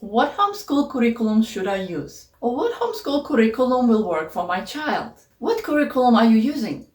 What homeschool curriculum should I use? Or what homeschool curriculum will work for my child? What curriculum are you using?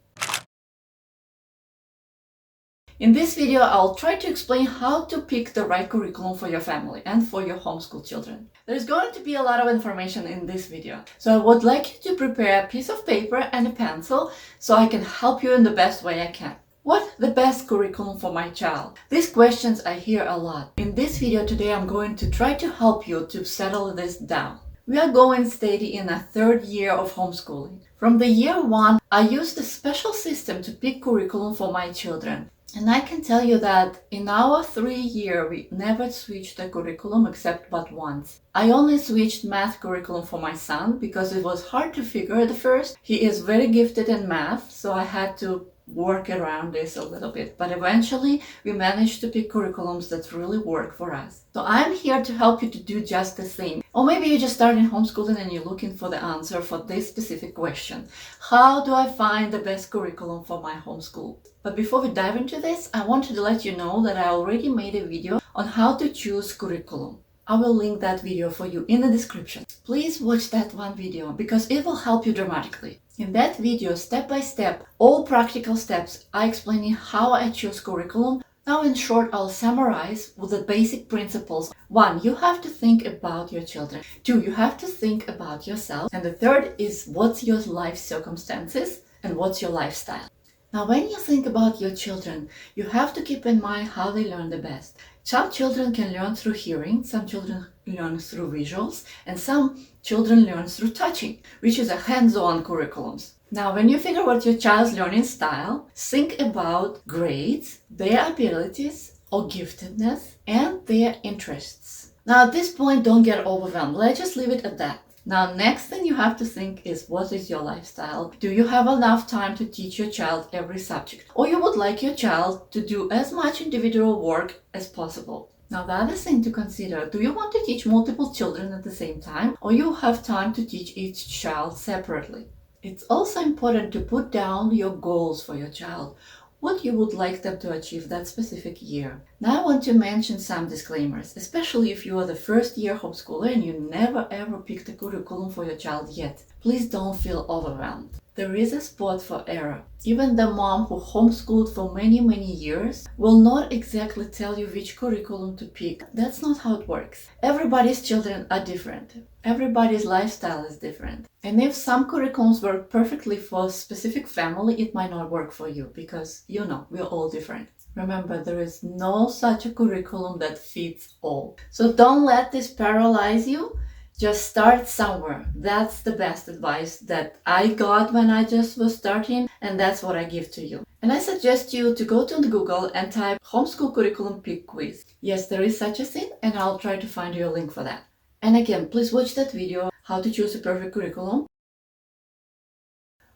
In this video, I'll try to explain how to pick the right curriculum for your family and for your homeschool children. There's going to be a lot of information in this video, so I would like you to prepare a piece of paper and a pencil so I can help you in the best way I can. What's the best curriculum for my child? These questions I hear a lot. In this video today, I'm going to try to help you to settle this down. We are going steady in a third year of homeschooling. From the year one, I used a special system to pick curriculum for my children. And I can tell you that in our 3-year, we never switched the curriculum except but once. I only switched math curriculum for my son because it was hard to figure at first. He is very gifted in math, so I had to work around this a little bit. But eventually, we managed to pick curriculums that really work for us. So I'm here to help you to do just the same. Or maybe you just started homeschooling and you're looking for the answer for this specific question. How do I find the best curriculum for my homeschool? But before we dive into this, I wanted to let you know that I already made a video on how to choose curriculum. I will link that video for you in the description. Please watch that one video because it will help you dramatically. In that video, step by step, all practical steps, I explain how I choose curriculum. Now in short, I'll summarize with the basic principles. 1. You have to think about your children. 2. You have to think about yourself. And the third is what's your life circumstances and what's your lifestyle. Now, when you think about your children, you have to keep in mind how they learn the best. Some children can learn through hearing, some children learn through visuals, and some children learn through touching, which is a hands-on curriculum. Now, when you figure out your child's learning style, think about grades, their abilities or giftedness, and their interests. Now, at this point, don't get overwhelmed. Let's just leave it at that. Now, next thing you have to think is, what is your lifestyle? Do you have enough time to teach your child every subject? Or you would like your child to do as much individual work as possible? Now, the other thing to consider, do you want to teach multiple children at the same time? Or you have time to teach each child separately? It's also important to put down your goals for your child. What you would like them to achieve that specific year. Now I want to mention some disclaimers, especially if you are the first year homeschooler and you never ever picked a curriculum for your child yet. Please don't feel overwhelmed. There is a spot for error. Even the mom who homeschooled for many years will not exactly tell you which curriculum to pick. That's not how it works. Everybody's children are different. Everybody's lifestyle is different. And if some curriculums work perfectly for a specific family, it might not work for you because, we're all different. Remember, there is no such a curriculum that fits all. So don't let this paralyze you. Just start somewhere. That's the best advice that I got when I just was starting, and that's what I give to you. And I suggest you to go to Google and type Homeschool Curriculum Pick Quiz. Yes, there is such a thing, and I'll try to find you a link for that. And again, please watch that video, how to choose a perfect curriculum.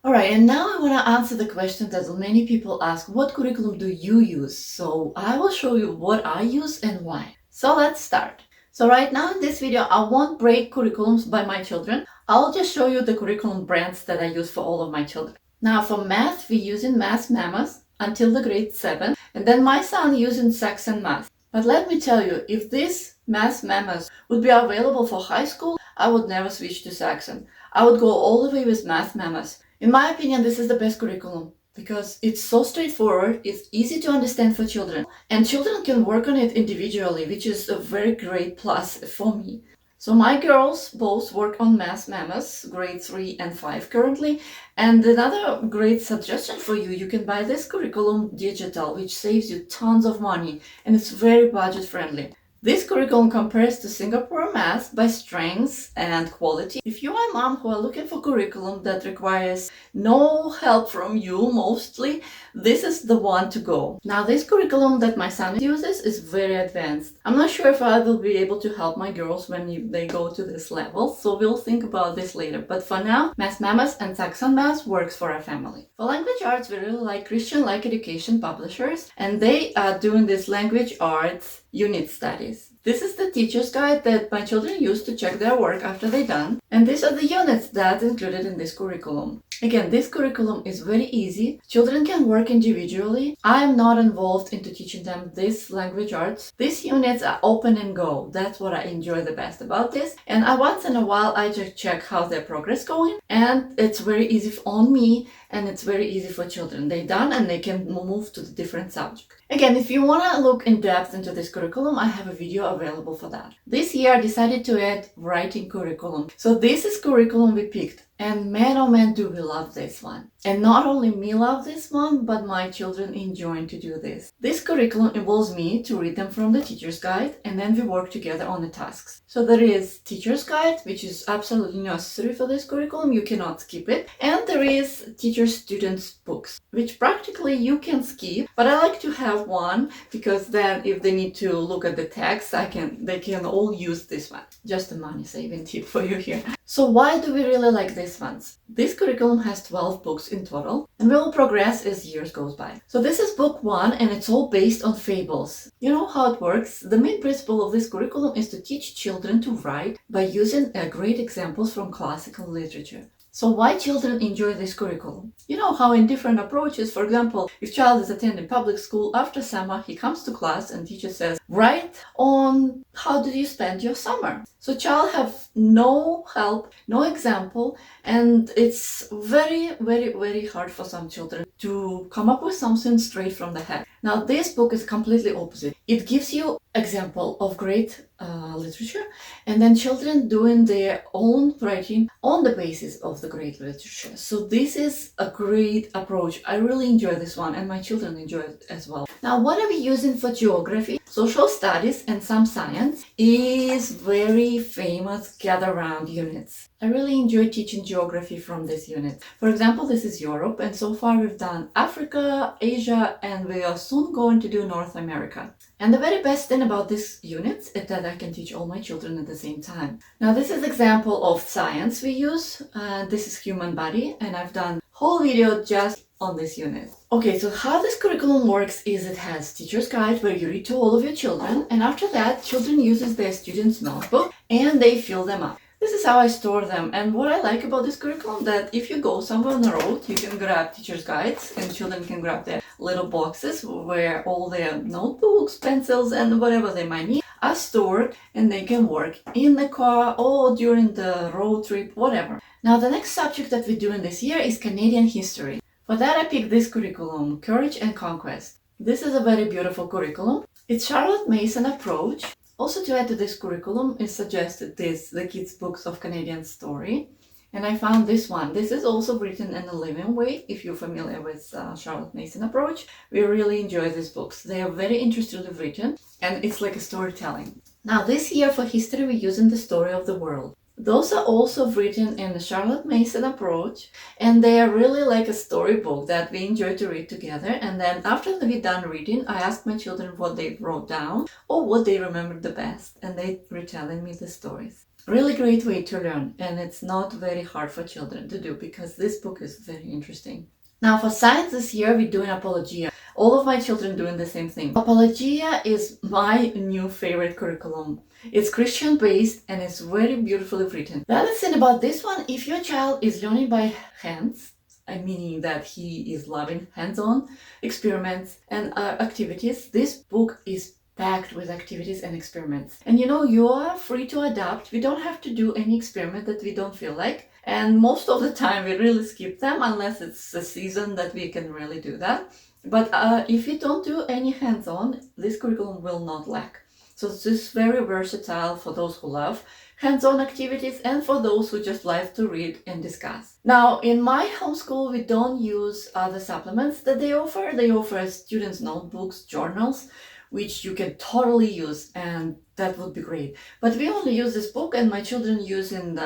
Alright, and now I want to answer the question that many people ask, what curriculum do you use? So I will show you what I use and why. So let's start. So right now in this video, I won't break curriculums by my children. I'll just show you the curriculum brands that I use for all of my children. Now for math, we're using Math Mamas until the grade 7, and then my son using Saxon Math. But let me tell you, if this Math Mamas would be available for high school, I would never switch to Saxon. I would go all the way with Math Mamas. In my opinion, this is the best curriculum because it's so straightforward, it's easy to understand for children, and children can work on it individually, which is a very great plus for me. So my girls both work on Math Mamas, grade 3 and 5 currently. And another great suggestion for you, you can buy this curriculum digital, which saves you tons of money and it's very budget friendly. This curriculum compares to Singapore Math by strengths and quality. If you are a mom who are looking for curriculum that requires no help from you mostly, this is the one to go. Now this curriculum that my son uses is very advanced. I'm not sure if I will be able to help my girls when they go to this level, so we'll think about this later. But for now, Math Mamas and Saxon Math works for our family. For language arts, we really like Christian Like Education publishers, and they are doing this language arts unit studies. This is the teacher's guide that my children use to check their work after they're done. And these are the units that's included in this curriculum. Again, this curriculum is very easy. Children can work individually. I am not involved into teaching them this language arts. These units are open and go. That's what I enjoy the best about this. And once in a while, I just check how their progress going. And it's very easy on me, and it's very easy for children. They're done and they can move to the different subject. Again, if you want to look in depth into this curriculum, I have a video available for that. This year, I decided to add writing curriculum. So this is curriculum we picked. And man, oh man, do we love this one. And not only me love this one, but my children enjoy to do this. This curriculum involves me to read them from the teacher's guide, and then we work together on the tasks. So there is teacher's guide, which is absolutely necessary for this curriculum. You cannot skip it. And there is teacher-students books, which practically you can skip. But I like to have one because then if they need to look at the text, they can all use this one. Just a money-saving tip for you here. So why do we really like these ones? This curriculum has 12 books in total, and we will progress as years goes by. So this is book 1, and it's all based on fables. You know how it works? The main principle of this curriculum is to teach children to write by using great examples from classical literature. So why children enjoy this curriculum? You know how in different approaches, for example, if child is attending public school after summer, he comes to class and teacher says, write on how did you spend your summer? So child have no help, no example, and it's very, very, very hard for some children to come up with something straight from the head. Now this book is completely opposite. It gives you example of great literature, and then children doing their own writing on the basis of the great literature. So this is a great approach. I really enjoy this one, and my children enjoy it as well. Now what are we using for geography? Social studies and some science is very famous gather round units. I really enjoy teaching geography from this unit. For example, this is Europe, and so far we've done Africa, Asia, and we are soon going to do North America. And the very best thing about this unit is that I can teach all my children at the same time. Now this is example of science we use. This is human body, and I've done whole video just on this unit. Okay, so how this curriculum works is it has teacher's guide where you read to all of your children, and after that children uses their students' notebook and they fill them up. This is how I store them, and what I like about this curriculum that if you go somewhere on the road, you can grab teacher's guides and children can grab their little boxes where all their notebooks, pencils, and whatever they might need are stored, and they can work in the car or during the road trip, whatever. Now the next subject that we're doing this year is Canadian history. For that I picked this curriculum, Courage and Conquest. This is a very beautiful curriculum. It's Charlotte Mason approach. Also to add to this curriculum is suggested the kids' books of Canadian story. And I found this one. This is also written in a living way. If you're familiar with Charlotte Mason approach, we really enjoy these books. They are very interestingly written, and it's like a storytelling. Now this year for history we're using the story of the world. Those are also written in the Charlotte Mason approach, and they are really like a storybook that we enjoy to read together. And then after we're done reading, I ask my children what they wrote down or what they remembered the best, and they retelling me the stories. Really great way to learn, and it's not very hard for children to do because this book is very interesting. Now for science this year we're doing Apologia. All of my children doing the same thing. Apologia is my new favorite curriculum. It's Christian based and it's very beautifully written. The other thing about this one, if your child is learning by hands, meaning that he is loving hands-on experiments and activities, this book is packed with activities and experiments. And you are free to adapt. We don't have to do any experiment that we don't feel like. And most of the time we really skip them unless it's a season that we can really do that. But if you don't do any hands-on, this curriculum will not lack. So this is very versatile for those who love hands-on activities and for those who just like to read and discuss. Now, in my homeschool, we don't use other supplements that they offer. They offer students' notebooks, journals, which you can totally use, and that would be great. But we only use this book, and my children use in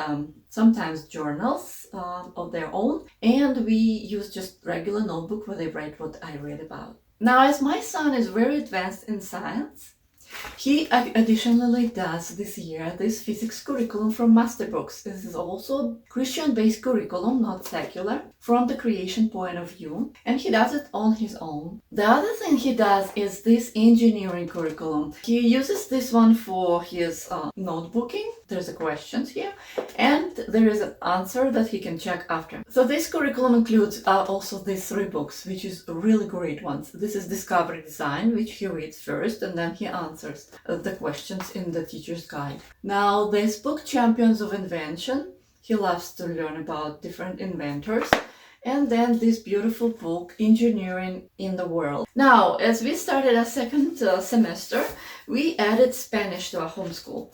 sometimes journals of their own, and we use just regular notebook where they write what I read about. Now, as my son is very advanced in science, he additionally does this year this physics curriculum from Master Books. This is also Christian-based curriculum, not secular, from the creation point of view, and he does it on his own. The other thing he does is this engineering curriculum. He uses this one for his notebooking, There's a questions here, and there is an answer that he can check after. So this curriculum includes also these 3 books, which is really great ones. This is Discovery Design, which he reads first, and then he answers the questions in the teacher's guide. Now, this book, Champions of Invention, he loves to learn about different inventors. And then this beautiful book, Engineering in the World. Now, as we started our second semester, we added Spanish to our homeschool.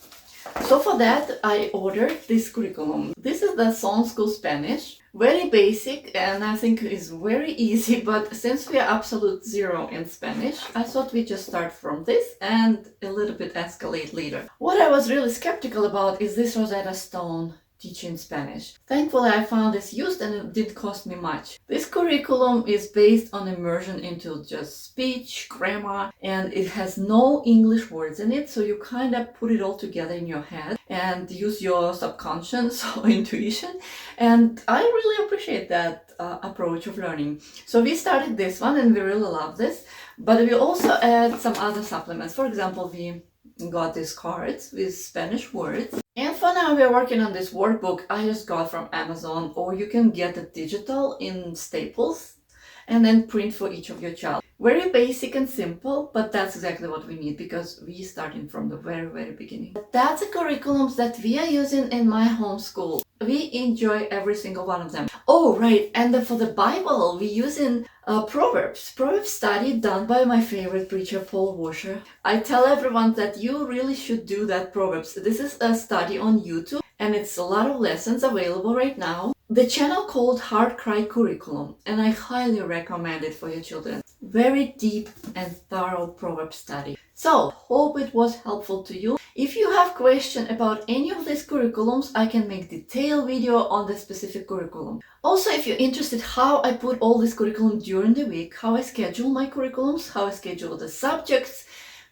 So for that, I ordered this curriculum. This is the Homeschool Spanish. Very basic, and I think is very easy, but since we are absolute zero in Spanish, I thought we just start from this and a little bit escalate later. What I was really skeptical about is this Rosetta Stone teaching Spanish. Thankfully, I found this used and it didn't cost me much. This curriculum is based on immersion into just speech, grammar, and it has no English words in it, so you kind of put it all together in your head and use your subconscious or intuition. And I really appreciate that approach of learning. So we started this one and we really love this, but we also add some other supplements. For example, we got these cards with Spanish words. And for now, we are working on this workbook I just got from Amazon, or you can get it digital in Staples and then print for each of your child. Very basic and simple, but that's exactly what we need because we starting from the very, very beginning. That's the curriculums that we are using in my homeschool. We enjoy every single one of them. Oh, right, and then for the Bible, we using Proverbs study done by my favorite preacher, Paul Washer. I tell everyone that you really should do that Proverbs. This is a study on YouTube, and it's a lot of lessons available right now. The channel called Heart Cry Curriculum, and I highly recommend it for your children. Very deep and thorough Proverbs study. So, hope it was helpful to you. If you have questions about any of these curriculums, I can make detailed video on the specific curriculum. Also, if you're interested how I put all this curriculum during the week, how I schedule my curriculums, how I schedule the subjects,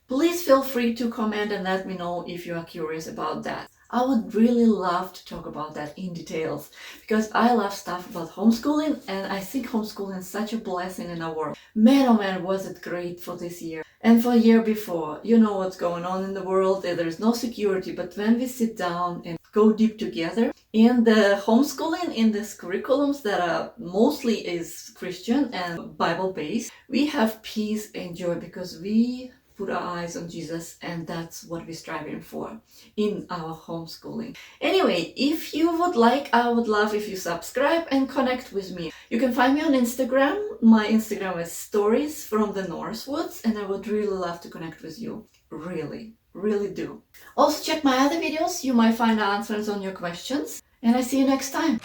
please feel free to comment and let me know if you are curious about that. I would really love to talk about that in details because I love stuff about homeschooling, and I think homeschooling is such a blessing in our world. Man, oh man, was it great for this year and for a year before. You know what's going on in the world, there's no security, but when we sit down and go deep together in the homeschooling, in these curriculums that are mostly is Christian and Bible based, we have peace and joy because we put our eyes on Jesus, and that's what we're striving for in our homeschooling. Anyway, if you would like, I would love if you subscribe and connect with me. You can find me on Instagram. My Instagram is Stories from the Northwoods, and I would really love to connect with you. Really, really do. Also check my other videos. You might find answers on your questions, and I see you next time.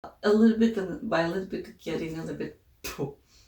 By a little bit getting a little bit